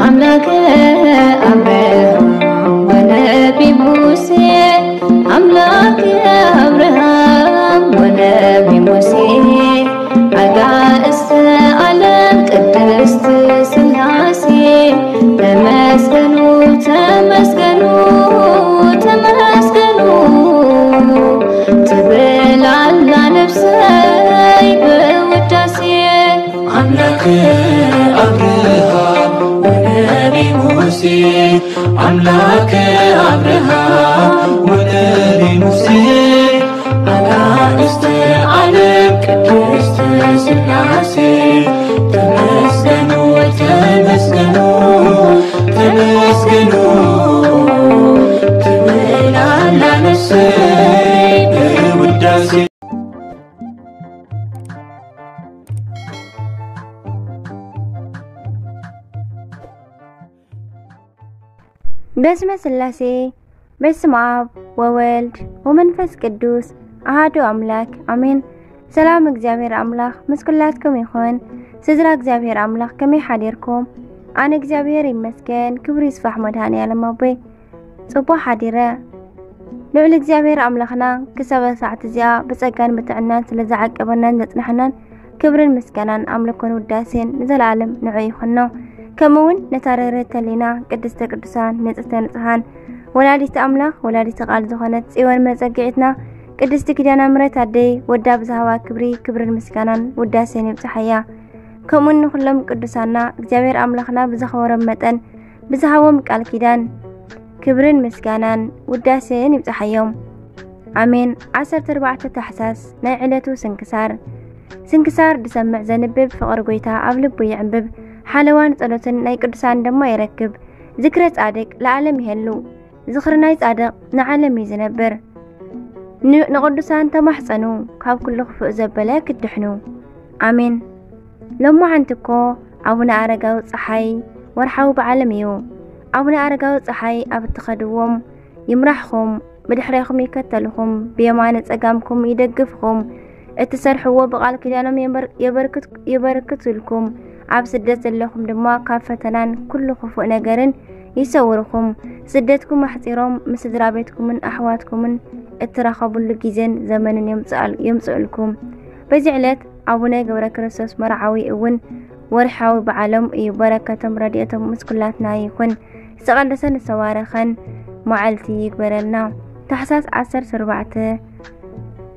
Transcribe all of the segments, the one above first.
أملاك أبراهام ونبي موسى أملاك أبراهام ونبي موسى أجاست عالم قدست سلاسي تمسكنوا تمسكنوا تمسكنوا تبل على نفسي بوداسي أملاك أبراهام ونبي موسى أملاك أبراهام ونبي موسى أجاست عالم قدست سلاسي تمسكنوا تمسكنوا تمسكنوا تبل على نفسي بوداسي بسم سلاسي بسم آب وولد ومنفس قدوس أحدو أملاك أمين سلام እግዚአብሔር أملاك مسكلاتكم يخون سزرا እግዚአብሔር أملاك كم يحديركم أنا እግዚአብሔር يمسكن كبر يصفح مدهاني على موبي صبو حديرة لعل እግዚአብሔር أملاكنا كسبة ساعة زياء بسأقان بتعنان سلزعق أبنان نتنحنان كبرن مسكنان أملكون وداسين نزل العالم نعي خنو كمون نتارير تلينا قدست قدسان نتستان نتهان ولاديت أملاك ولاديت قال زخانت إيوان مزاقعتنا قدست كدانا مرت عدي ودا بزهوا كبري كبر المسكنان وداسين يبتحيا كمون نخلم قدسانا እግዚአብሔር أملاكنا بزخور متن بزهوا مقال كدان كبرن مسكنان وداسين يبتحيوم آمين 14 تحساس ناي علتو سنكسار دسمع زنبب فقر قويتا أبلب ويعنبب حالوان صلوتن ناي قدسان دما يركب ذكرى صادق لعالم يهلو ذكر ناي صادق نعالم يزنبر نقدسان تمحصنو كاب كل خفء زبلا كدحنو آمين لما عنتكو أبونا أرقاو صحي ورحاو بعالميو أبونا أرقاو صحي أبتخدوهم يمرحكم بدحريكم يكتلكم بيمانة أقامكم يدقفكم اتسرحوا بقال كدانم يبركت لكم عب سدت لكم دما كافتنان كل خفوء نجرن يسوركم سدتكم محصيرهم مسدرا بيتكم من أحواتكم من اتراخبوا لجيزن زمن يمسؤلكم بزعلت أبونا جبر كريستوس مرعوي أون ورحاوي بعالم يبركة مراديتهم مسكلاتنا يكون استقلسن السوارخن معلتي يكبرلنا تحساس 14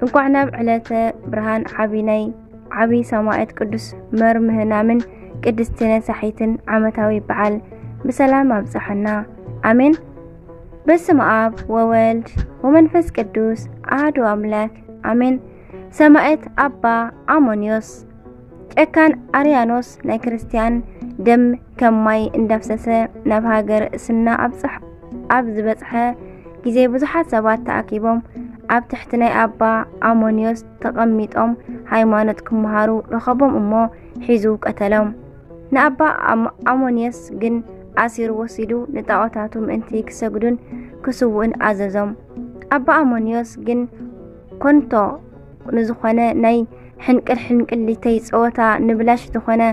እንኳዕና ብዕለተ ብርሃን ዓቢናይ ዓቢ ሰማዕት ቅዱስ መርምህና ምን ቅድስቲነ ሳሒትን ዓመታዊ በዓል በሰላም አብጽሐና አሜን። በስመ አብ ወወልድ ወመንፈስ ቅዱስ አሐዱ አምላክ አሜን። ሰማዕት አባ አሞኒዮስ ጨካን አርያኖስ ናይ ክርስቲያን ደም ከማይ እንዳፍሰሰ ናብ ሃገር እስና ኣብ ዝበጽሐ ጊዜ ብዙሓት ሰባት ተኣኪቦም ኣብ ትሕቲ ናይ ኣባ ኣሞኒዮስ ተቐሚጦም ሃይማኖት ክመሃሩ ረኸቦም እሞ ሒዙ ቀተሎም። ንኣባ ኣሞኒዮስ ግን ኣሲሩ ወሲዱ ንጣዖታቱ ምእንቲ ክሰግዱን ክስውኡን ኣዘዞም። ኣባ ኣሞኒዮስ ግን ኮንቶ ንዝኾነ ናይ ሕንቅልተይ ፀወታ ንብላሽ ዝኾነ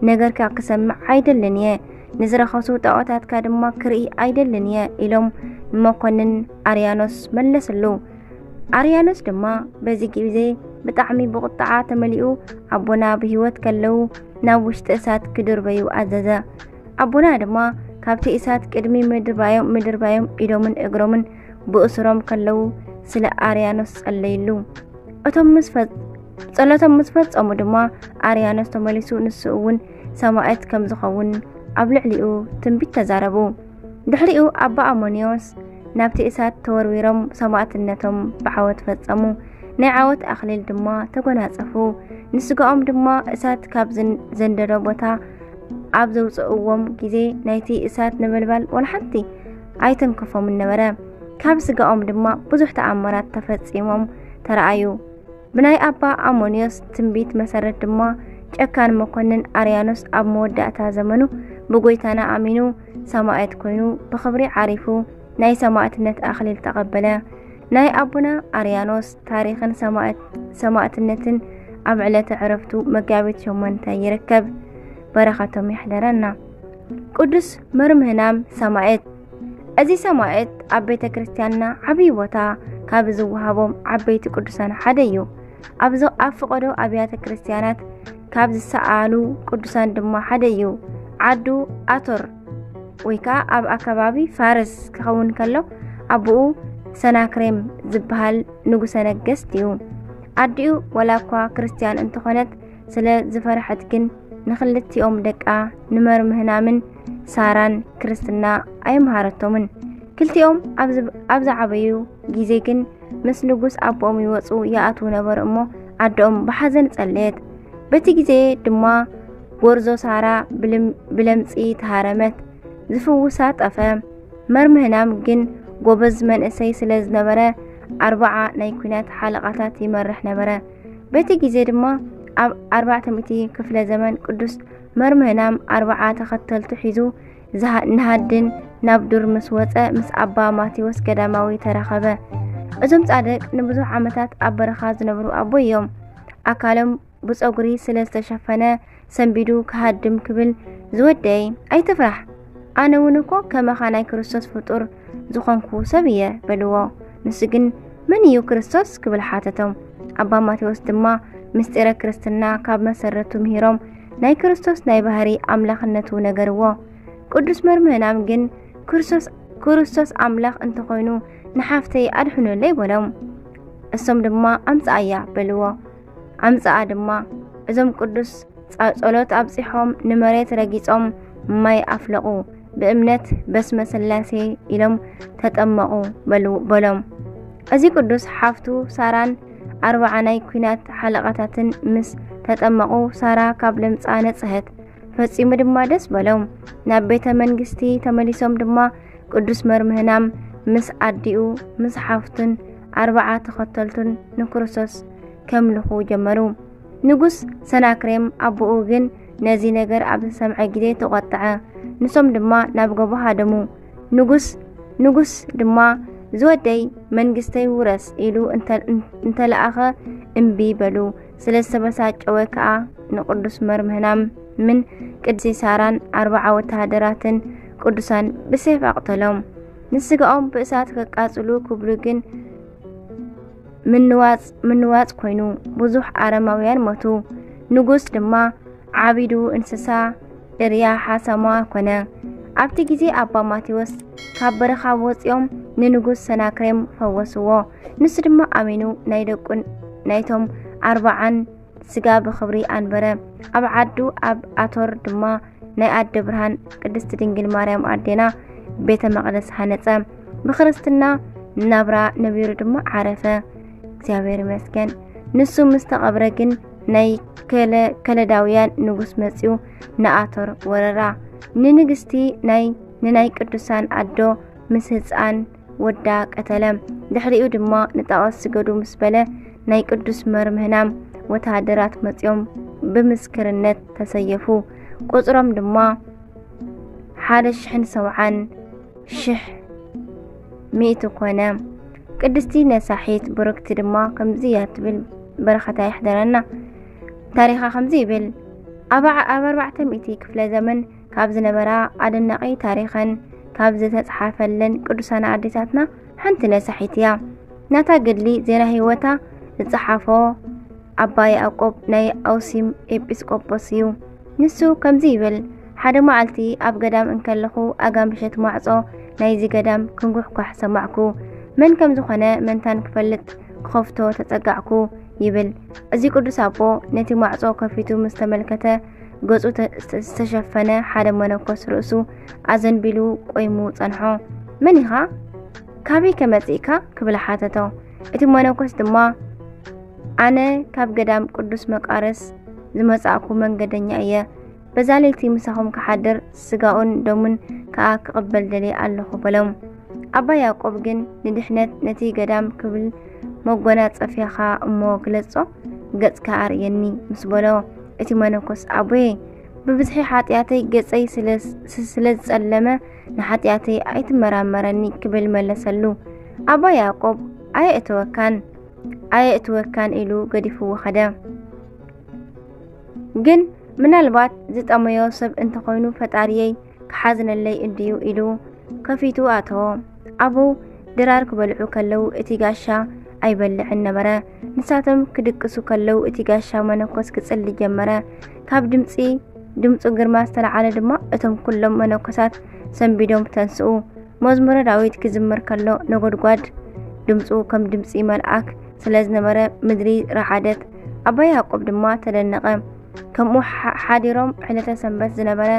ነገርካ ክሰምዕ ኣይደልን እየ ንዝረኸሱ ጣዖታትካ ድማ ክርኢ ኣይደልን እየ ኢሎም መኮንን ኣርያኖስ መለሰሉ። አርያኖስ ድማ በዚ ጊዜ በጣዕሚ በቁጣዓ ተመሊኡ አቦና በህይወት ከለው ናብ ውሽጢ እሳት ክድርበዩ አዘዘ። አቦና ድማ ካብቲ እሳት ቅድሚ ምድርባዮም ኢዶምን እግሮምን ብእስሮም ከለው ስለ አርያኖስ ጸለይሉ። እቶም ጸሎቶም ምስፈጸሙ ድማ አርያኖስ ተመሊሱ ንስኡውን ሰማዕት ከም ዝኸውን ኣብ ልዕሊኡ ትንቢት ተዛረቡ። ድሕሪኡ አባ አሞኒዮስ ናብቲ እሳት ተወርዊሮም ሰማዕትነቶም ብዓወት ፈጸሙ። ናይ ዓወት ኣኽሊል ድማ ተጎናጸፉ። ንስጋኦም ድማ እሳት ካብ ዘንደዶ ቦታ ኣብ ዘውፅእዎም ጊዜ ናይቲ እሳት ነበልባል ወላሓንቲ ኣይተንከፎም ነበረ። ካብ ስጋኦም ድማ ብዙሕ ተኣምራት ተፈጺሞም ተረኣዩ። ብናይ ኣባ አሞኒዮስ ትንቢት መሰረት ድማ ጨካን መኮንን አርያኖስ ኣብ መወዳእታ ዘመኑ ብጎይታና ኣሚኑ ሰማዕት ኮይኑ ብኽብሪ ዓሪፉ ናይ ሰማዕትነት ኣኽሊል ተቐበለ። ናይ ኣቡና አርያኖስ ታሪኽን ሰማዕትነትን ኣብ ዕለተ ዕረፍቱ መጋቢት 8 ይርከብ። بركتهم يحضرنا. ቅዱስ መርምህናም ሰማዕት እዚ ሰማዕት ኣብ ቤተ ክርስቲያንና ዓብይ ቦታ ካብ ዝወሃቦም ዓበይቲ ቅዱሳን ሓደ እዩ። ኣብ ፍቆዶ ኣብያተ ክርስቲያናት ካብ ዝሰኣሉ ቅዱሳን ድማ ሓደ እዩ። ዓዱ ኣቶር ወይካ ኣብ ኣከባቢ ፋርስ ክኸውን ከሎ ኣቡኡ ሰናክሬም ዝበሃል ንጉሰ ነገስት እዩ። ኣዲኡ ወላኳ ክርስቲያን እንትኾነት ስለ ዝፈርሐት ግን ንኽልቲኦም ደቃ ንመርምህናምን ሳራን ክርስትና ኣይምሃረቶምን። ክልቲኦም ኣብ ዝዓበዩ ግዜ ግን ምስ ንጉስ ኣቦኦም ይወፁ ይኣቱ ነበር እሞ ኣዶኦም ብሓዘን ጸለየት። በቲ ግዜ ድማ ጎርዞ ሳራ ብለምፂ ተሃረመት፣ ዝፍውሳ ጠፈ። መርምህናም ግን ጎበዝ መንእሰይ ስለ ዝነበረ 40 ናይ ኩናት ሓለቃታት ይመርሕ ነበረ። በቲ ግዜ ድማ ኣብ 400 ክፍለ ዘመን ቅዱስ መርምህናም 40 ተኸተልቱ ሒዙ ንሃድን ናብ ዱር ምስ ወፀ ምስ ኣባ ማቴዎስ ገዳማዊ ተረኸበ። እዞም ጻድቅ ንብዙሕ ዓመታት ኣብ በረኻ ዝነብሩ ኣቦ እዮም። ኣካሎም ብፀጉሪ ስለ ዝተሸፈነ ሰንቢዱ ክሃድም ክብል ዝወደይ ኣይትፍራሕ፣ ኣነ እውን እኮ ከመኻ ናይ ክርስቶስ ፍጡር ዝኾንኩ ሰብ እየ በልዎ። ንሱ ግን መን እዩ ክርስቶስ ክብል ሓተቶም። ኣባ ማቴዎስ ድማ ምስጢረ ክርስትና ካብ መሰረቱ ምሂሮም ናይ ክርስቶስ ናይ ባህሪ ኣምላኽነቱ ነገርዎ። ቅዱስ መርምህናም ግን ክርስቶስ ኣምላኽ እንተኾይኑ ንሓፍተይ ኣድሕኑለይ በሎም። እሶም ድማ ኣምፃእያ በልዎ። ኣምፃኣ ድማ እዞም ቅዱስ ጸሎት ኣብፂሖም ንመሬት ረጊጾም ማይ ኣፍለቁ፣ ብእምነት በስመ ስላሴ ኢሎም ተጠመቁ በሎም። እዚ ቅዱስ ሓፍቱ ሳራን 40 ናይ ኩናት ሓለቃታትን ምስ ተጠመቁ ሳራ ካብ ለምፃ ነጽሐት፣ ፈጺሙ ድማ ደስ በሎም። ናብ ቤተ መንግስቲ ተመሊሶም ድማ ቅዱስ መርምህናም ምስ ኣዲኡ ምስ ሓፍቱን 40 ተኸተልቱን ንክርስቶስ ከምልኹ ጀመሩ። ንጉስ ሰናክሬም ኣቦኡ ግን ነዚ ነገር ኣብ ሰምዐ ግዜ ተቆጥዐ። ንሶም ድማ ናብ ገቦ ሃደሙ። ንጉስ ድማ ዝወደይ መንግስተይ ውረስ ኢሉ እንተለኣኸ እምቢ በሉ። ስለ ዝተበሳጨወ ከዓ ንቅዱስ መርምህናም ምን ቅድሲ ሳራን 40 ወታደራትን ቅዱሳን ብሰይፍ ኣቅተሎም። ንስጋኦም ብእሳት ከቃጽሉ ክብሉ ግን ምንዋጽ ኮይኑ ብዙሕ አረማውያን ሞቱ። ንጉስ ድማ ዓቢዱ እንስሳ እርያ ሓሰማ ኮነ። ኣብቲ ግዜ ኣባ ማቴዎስ ካብ በረኻ ወፂኦም ንንጉስ ሰናክሬም ፈወስዎ። ንሱ ድማ ኣሚኑ ናይ ደቁን ናይቶም 40 ስጋ ብኽብሪ አንበረ። ኣብ ዓዱ ኣብ ኣቶር ድማ ናይ ኣደ ብርሃን ቅድስት ድንግል ማርያም ኣዴና ቤተ መቅደስ ሃነጸ። ብክርስትና ናብራ ነቢሩ ድማ ዓረፈ። እግዚአብሔር ይመስገን። ንሱ ምስተቀብረ ግን ናይ ከለዳውያን ንጉስ መጽኡ ንኣቶር ወረራ። ንንግስቲ ናይ ቅዱሳን ኣዶ ምስ ህፃን ወዳ ቀተለ። ድሕሪኡ ድማ ንጣዖት ስገዱ ምስ በለ ናይ ቅዱስ መርምህናም ወታደራት መጽኦም ብምስክርነት ተሰየፉ። ቁጽሮም ድማ 170,000 ኮነ። ቅድስቲ ነሳሒት ብርክቲ ድማ ከምዚ ያትብል በረኸታ ይሕደረና። ታሪኻ ከምዚ ይብል። ኣብ 400 ክፍለ ዘመን ካብ ዝነበራ ኣደናቂ ታሪኸን ካብ ዝተጻሓፈለን ቅዱሳን ኣዴታትና ሓንቲ ነሳሒት እያ። ናታ ገድሊ ዜና ህይወታ ዝጻሓፎ ኣባ ያዕቆብ ናይ ኣውሲም ኤጲስቆጶስ እዩ። ንሱ ከምዚ ይብል። ሓደ መዓልቲ ኣብ ገዳም እንከለኹ ኣጋምሸት ማዕጾ ናይዚ ገዳም ክንጉሕጓሕ ሰማዕኩ። መን ከም ዝኾነ መንታን ክፈልጥ ክኸፍቶ ተጸጋዕኩ ይብል። እዚ ቅዱስ ኣቦ ነቲ ማዕጾ ከፊቱ ምስ ተመልከተ ገጹ ዝተሸፈነ ሓደ መነኮስ ርእሱ ኣዘንቢሉ ቆይሙ ጸንሖ። መን ኢኻ? ካበይ ከመጽእካ ክብል ሓተቶ። እቲ መነኮስ ድማ ኣነ ካብ ገዳም ቅዱስ መቃርስ ዝመጻእኩ መንገደኛ እየ። በዛ ለይቲ ምሳኹም ክሓድር ስጋኡን ደሙን ከዓ ክቕበል ደልየ ኣለኹ በሎም። ኣባ ያዕቆብ ግን ንድሕነት ነቲ ገዳም ክብል መጎናጸፊያኻ እሞ ግለጾ ገጽካ ኣርየኒ ምስ በሎ እቲ መነኮስ ኣቦዬ ብብዝሒ ሓጢኣተይ ገጸይ ስለ ዝጸለመ ንሓጢኣተይ ኣይትመራመረኒ ክብል መለሰሉ። ኣባ ያዕቆብ ኣየ እትወካን ኢሉ ገዲፍዎ ኸደ። ግን ምናልባት ዝጠመዮ ሰብ እንተኮይኑ ፈጣሪየይ ክሓዝነለይ እንድዩ ኢሉ ከፊቱ ኣተዎ። ኣቡ ድራር ክበልዑ ከለው እቲ ጋሻ ኣይበልዕን ነበረ። ንሳቶም ክድቅሱ ከለው እቲ ጋሻ መነኮስ ክጽሊ ጀመረ። ካብ ድምፁ ግርማ ዝተለዓለ ድማ እቶም ኩሎም መነኮሳት ሰንቢዶም ተንስኡ። መዝሙረ ዳዊት ክዝምር ከሎ ነጎድጓድ ድምፁ ከም ድምፂ መልአክ ስለዝነበረ ምድሪ ረዓደት። ኣባ ያዕቆብ ድማ ተደነቐ። ከምኡ ሓዲሮም ዕለተ ሰንበት ዝነበረ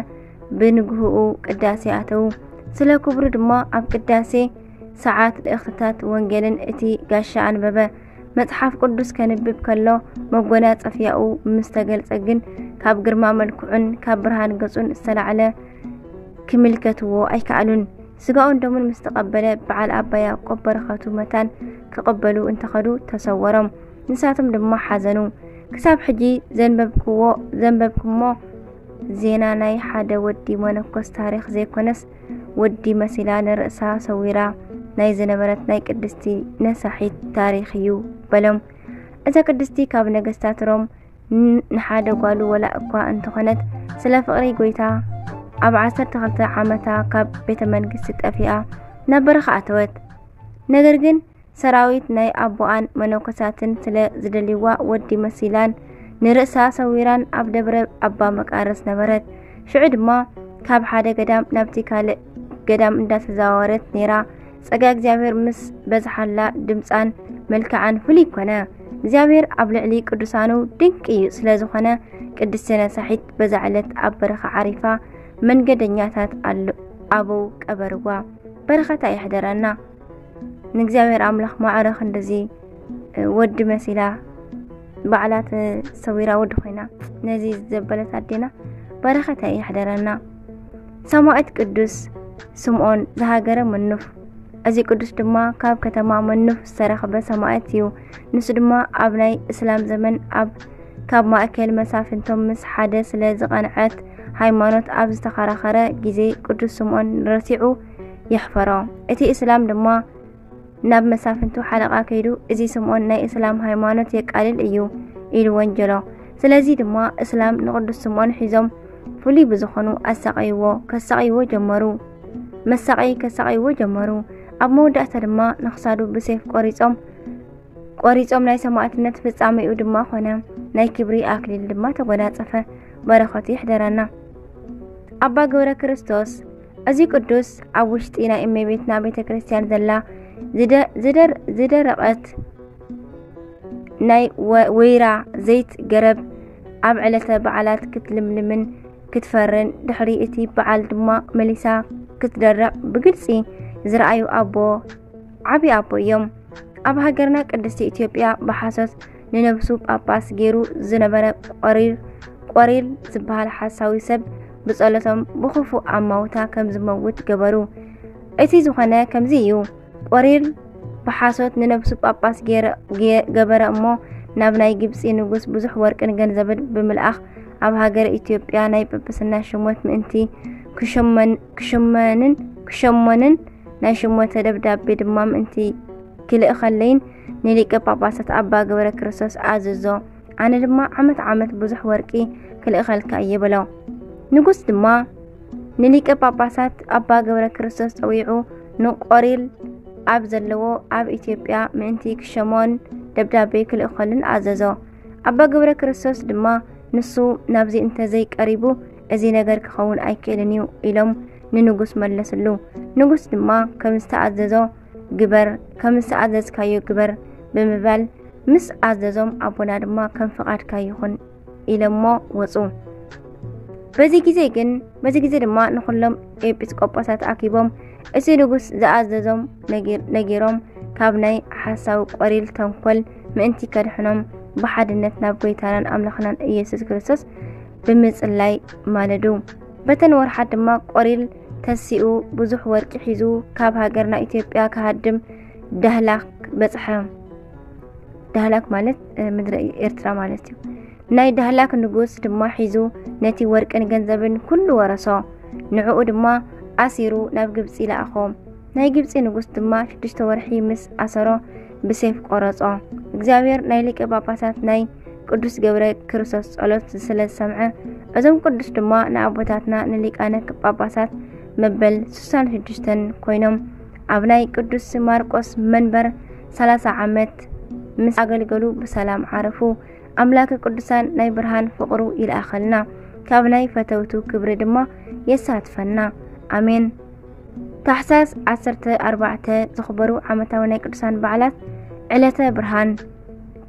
ብንግህኡ ቅዳሴ ኣተው። ስለ ክብሩ ድማ ኣብ ቅዳሴ ሰዓት እኽትታት ወንጌልን እቲ ጋሻ አንበበ። መጽሓፍ ቅዱስ ከንብብ ከሎ መጎናጸፊያኡ ምስ ተገልጸ ግን ካብ ግርማ መልክዑን ካብ ብርሃን ገጹን ዝተላዕለ ክምልከትዎ ኣይከኣሉን። ስጋኡን ደሙን ምስ ተቐበለ በዓል ኣባ ያዕቆብ በረኸቱ መታን ክቕበሉ እንተኸዱ ተሰወሮም። ንሳቶም ድማ ሓዘኑ። ክሳብ ሕጂ ዘንበብክሞ ዜና ናይ ሓደ ወዲ መነኮስ ታሪክ ዘይኮነስ ወዲ መሲላ ንርእሳ ሰዊራ ናይ ዝነበረት ናይ ቅድስቲ ነሳሒት ታሪክ እዩ በሎም። እዛ ቅድስቲ ካብ ነገስታት ሮም ንሓደ ጓሉ ወላ እኳ እንተኾነት ስለ ፍቕሪ ጎይታ ኣብ 12 ዓመታ ካብ ቤተ መንግስቲ ጠፊኣ ናብ በረኻ ኣተወት። ነገር ግን ሰራዊት ናይ ኣቦኣን መነኮሳትን ስለ ዝደልይዋ ወዲ መሲላን ንርእሳ ሰዊራን ኣብ ደብረ ኣባ መቃርስ ነበረት። ሽዑ ድማ ካብ ሓደ ገዳም ናብቲ ካልእ ገዳም እንዳተዛወረት ነይራ። ጸጋ እግዚአብሔር ምስ በዝሓላ ድምፃን መልክዓን ፍሉይ ኮነ። እግዚአብሔር ኣብ ልዕሊ ቅዱሳኑ ድንቂ እዩ ስለ ዝኾነ ቅድስቲ ነሳሒት በዛ ዕለት ኣብ በረኻ ዓሪፋ መንገደኛታት ኣበው ቀበርዋ። በረኸታ ይሕደረና። ንእግዚአብሔር ኣምላኽ ማዕረኽ እንደዚ ወዲ መሲላ ባዕላት ሰዊራ ወዲ ኮይና ነዚ ዘበለት ኣዴና በረኸታ ይሕደረና። ሰማዕት ቅዱስ ስምዖን ዝሃገረ መኑፍ። እዚ ቅዱስ ድማ ካብ ከተማ መኑፍ ዝተረኸበ ሰማዕት እዩ። ንሱ ድማ ኣብ ናይ እስላም ዘመን ካብ ማእከል መሳፍንቶም ምስ ሓደ ስለ ዝቐንዐት ሃይማኖት ኣብ ዝተኸራኸረ ጊዜ ቅዱስ ስምዖን ረሲዑ የሕፈሮ። እቲ እስላም ድማ ናብ መሳፍንቱ ሓለቓ ከይዱ እዚ ስምዖን ናይ እስላም ሃይማኖት የቃልል እዩ ኢሉ ወንጀሎ። ስለዚ ድማ እስላም ንቅዱስ ስምዖን ሒዞም ፍሉይ ብዝኾኑ ከሳቀይዎ ጀመሩ። ኣብ መወዳእታ ድማ ንኽሳዱ ብሰይፍ ቆሪጾም ናይ ሰማዕትነት ፍጻሜኡ ድማ ኾነ። ናይ ክብሪ ኣክሊል ድማ ተጎናጸፈ። በረኸቱ ይሕደረና። ኣባ ገብረ ክርስቶስ እዚ ቅዱስ ኣብ ውሽጢ ናይ እመቤትና ቤተ ክርስቲያን ዘላ ዝደረቐት ናይ ወይራ ዘይት ገረብ ኣብ ዕለተ በዓላት ክትልምልምን ክትፈርን ድሕሪ እቲ በዓል ድማ መሊሳ ክትደረቕ ብግልፂ ዝረኣዩ ዓብይ ኣቦ እዮም። ኣብ ሃገርና ቅድስቲ ኢትዮጵያ ብሓሶት ንነብሱ ጳጳስ ገይሩ ዝነበረ ቆሪር ዝበሃል ሓሳዊ ሰብ ብጸሎቶም ብኽፉእ ኣማውታ ከም ዝመውት ገበሩ። እቲ ዝኾነ ከምዚ እዩ። ቆሪር ብሓሶት ንነብሱ ጳጳስ ገበረ እሞ ናብ ናይ ግብፂ ንጉስ ብዙሕ ወርቅን ገንዘብን ብምልኣኽ ኣብ ሃገር ኢትዮጵያ ናይ ጵጵስና ሽሞት ምእንቲ ክሸመንን ናይ ሽሞተ ደብዳቤ ድማ ምእንቲ ክልእኸለይን ንሊቀ ጳጳሳት ኣባ ገብረ ክርስቶስ ኣዘዞ። ኣነ ድማ ዓመት ብዙሕ ወርቂ ክልእኸልካ እየበሎ። ንጉስ ድማ ንሊቀ ጳጳሳት ኣባ ገብረ ክርስቶስ ፀዊዑ ንቆሪል ኣብ ዘለዎ ኣብ ኢትዮጵያ ምእንቲ ክሸሞን ደብዳቤ ክልእኸልን ኣዘዞ። ኣባ ገብረ ክርስቶስ ድማ ንሱ ናብዚ እንተዘይ ቀሪቡ እዚ ነገር ክኸውን ኣይክእልን እዩ ኢሎም ንንጉስ መለስሉ። ንጉስ ድማ ከም ዝተኣዘዝካዮ ግበር ብምባል ምስ ኣዘዞም ኣቦና ድማ ከም ፍቃድካ ይኹን ኢሎሞ ወፁ። በዚ ጊዜ ድማ ንኩሎም ኤጲስቆጶሳት ኣኪቦም እቲ ንጉስ ዝኣዘዞም ነጊሮም ካብ ናይ ሓሳዊ ቆሪል ተንኮል ምእንቲ ከድሕኖም ብሓድነት ናብ ጎይታናን ኣምላኽናን ኢየሱስ ክርስቶስ ብምጽላይ ማለዱ። በተን ወርሓት ድማ ቆሪል ተሲኡ ብዙሕ ወርቂ ሒዙ ካብ ሃገርና ኢትዮጵያ ክሃድም ዳህላክ በጽሐ። ዳህላክ ማለት ምድሪ ኤርትራ ማለት እዩ። ናይ ዳህላክ ንጉስ ድማ ሒዙ ነቲ ወርቅን ገንዘብን ኩሉ ወረሶ። ንዕኡ ድማ ኣሲሩ ናብ ግብፂ ለኣኾ። ናይ ግብፂ ንጉስ ድማ 6 ወርሒ ምስ ኣሰሮ ብሰይፍ ቆረጾ። እግዚአብሔር ናይ ሊቀ ጳጳሳት ናይ ቅዱስ ገብረ ክርስቶስ ጸሎት ስለ ሰምዐ እዞም ቅዱስ ድማ ንአቦታትና ንሊቃነ ጳጳሳት መበል 66 ኮይኖም ኣብ ናይ ቅዱስ ማርቆስ መንበር 30 ዓመት ምስ አገልገሉ በሰላም ዓረፉ። አምላከ ቅዱሳን ናይ ብርሃን ፍቅሩ ይልአኸልና ካብ ናይ ፈተውቱ ክብሪ ድማ የሳትፈና አሜን። ታሕሳስ 14 ዝኽበሩ ዓመታዊ ናይ ቅዱሳን በዓላት ዕለተ ብርሃን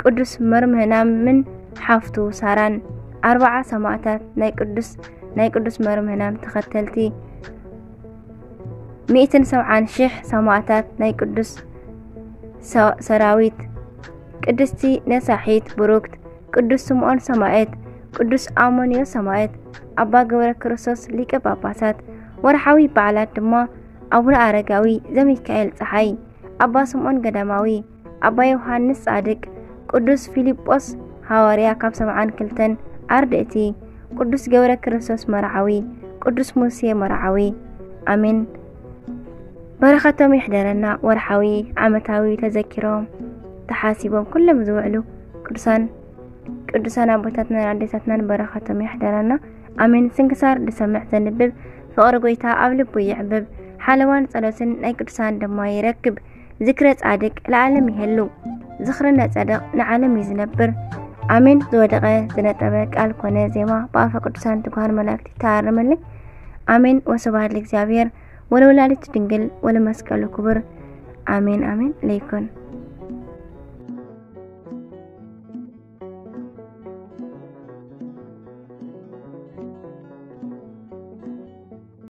ቅዱስ መርምህናምን ሓፍቱ ሳራን 40 ሰማዕታት ናይ ቅዱስ መርምህናም ተኸተልቲ 170,000 ሰማዕታት ናይ ቅዱስ ሰራዊት ቅድስቲ ነሳሒት ብሩክት ቅዱስ ስምዖን ሰማዕት ቅዱስ አሞኒዮስ ሰማዕት አባ ገብረ ክርስቶስ ሊቀ ጳጳሳት። ወርሓዊ በዓላት ድማ አቡነ አረጋዊ ዘሚካኤል ፀሓይ አባ ስምዖን ገዳማዊ አባ ዮሐንስ ጻድቅ ቅዱስ ፊልጶስ ሐዋርያ ካብ 72 አርድእቲ ቅዱስ ገብረ ክርስቶስ መርዓዊ ቅዱስ ሙሴ መርዓዊ አሜን። በረኸቶም ይሕደረና ወርሓዊ ዓመታዊ ተዘኪሮም ተሓሲቦም ኩሎም ዝውዕሉ ቅዱሳን አቦታትና አዴታትና በረኸቶም ይሕደረና አሜን። ስንክሳር ድሰምዕ ዘንብብ ፍቅሪ ጎይታ ኣብ ልቡ ይዕብብ ሓለዋን ጸሎትን ናይ ቅዱሳን ድማ ይረክብ ذكر ጻድቅ ለዓለም ይሄሉ ዝኽርነ ጻድቅ ንዓለም ይዝነብር አሜን። ዝወደቀ ዝነጠበ ቃል ኮነ ዜማ በአፈ ቅዱሳን ትጓሃን መላእክት ታረመልኝ አሜን። ወስብሐት ለእግዚአብሔር ወለወላዲቱ ድንግል ወለመስቀሉ ክቡር አሜን አሜን ለይኩን።